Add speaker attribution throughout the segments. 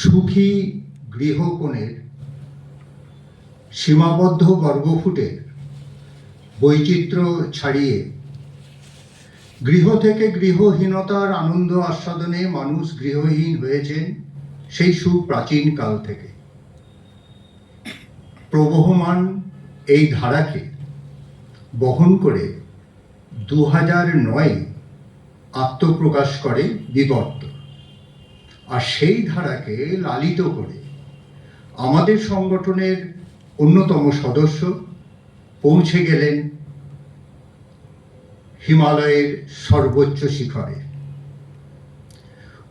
Speaker 1: সুখী গৃহকোণের সীমাবদ্ধ গর্ভফুটের বৈচিত্র্য ছাড়িয়ে গৃহ থেকে গৃহহীনতার আনন্দ আস্বাদনে মানুষ গৃহহীন হয়েছেন সেই সুপ্রাচীন কাল থেকে। প্রবহমান এই ধারাকে বহন করে 2009 আত্মপ্রকাশ করে বিবর্ত, আর সেই ধারাকে লালিত করে আমাদের সংগঠনের অন্যতম সদস্য পৌঁছে গেলেন হিমালয়ের সর্বোচ্চ শিখরে।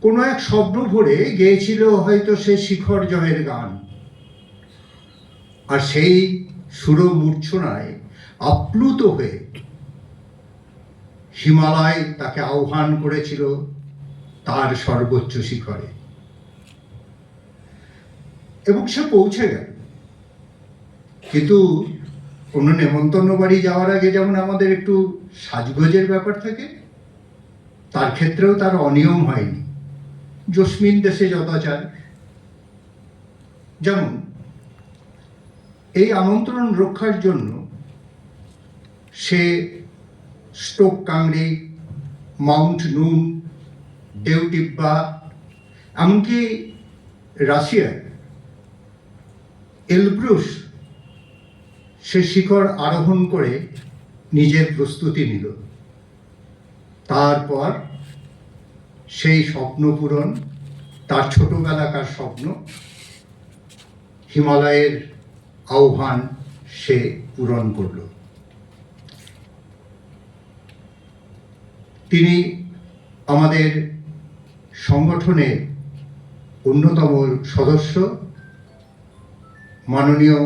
Speaker 1: কোনো এক স্বপ্ন ভরে গেয়েছিল হয়তো সে শিখর জয়ের গান, আর সেই সুরমূর্ছনায় আপ্লুত হয়ে হিমালয় তাকে আহ্বান করেছিল তার সর্বোচ্চ শিখরে, এবং সে পৌঁছে গেল। কিন্তু কোনো নেমন্তন্ন বাড়ি যাওয়ার আগে যেমন আমাদের একটু সাজগোজের ব্যাপার থাকে, তার ক্ষেত্রেও তার অনিয়ম হয়নি। যস্মিন দেশে যথাচার। যেমন এই আমন্ত্রণ রক্ষার জন্য সে স্টোক কাংড়ি, মাউন্ট নুন, দেউটিব্বা, এমনকি রাশিয়ার এলব্রুস সে শিখর আরোহণ করে নিজের প্রস্তুতি নিল। তারপর সেই স্বপ্ন পূরণ, তার ছোটবেলাকার স্বপ্ন, হিমালয়ের আহ্বান সে পূরণ করল। তিনি আমাদের সংগঠনের অন্যতম সদস্য মাননীয়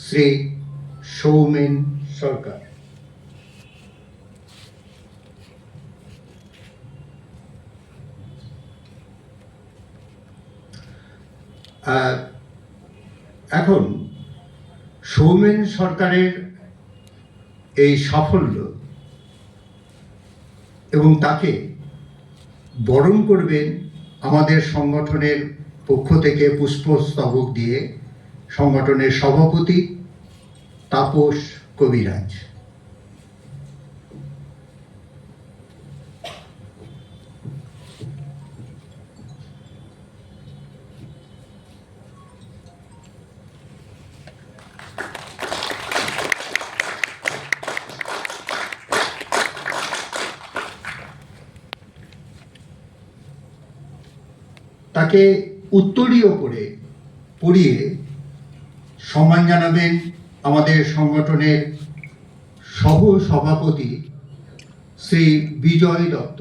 Speaker 1: শ্রী সৌমেন সরকার। এখন সৌমেন সরকারের এই সাফল্য এবং তাকে বরণ করবেন আমাদের সংগঠনের পক্ষ থেকে পুষ্পস্তবক দিয়ে সংগঠনের সভাপতি তাপস কবিরাজ। তাকে উত্তরীয় করে পড়িয়ে সম্মান জানাবেন আমাদের সংগঠনের সহ সভাপতি শ্রী বিজয় দত্ত।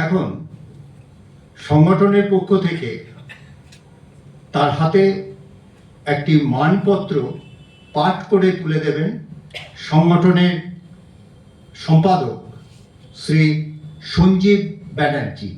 Speaker 1: এখন সংগঠনের পক্ষ থেকে তার হাতে একটি মানপত্র পাঠ করে তুলে দেবেন সংগঠনের সম্পাদক শ্রী সঞ্জীব ব্যানার্জি।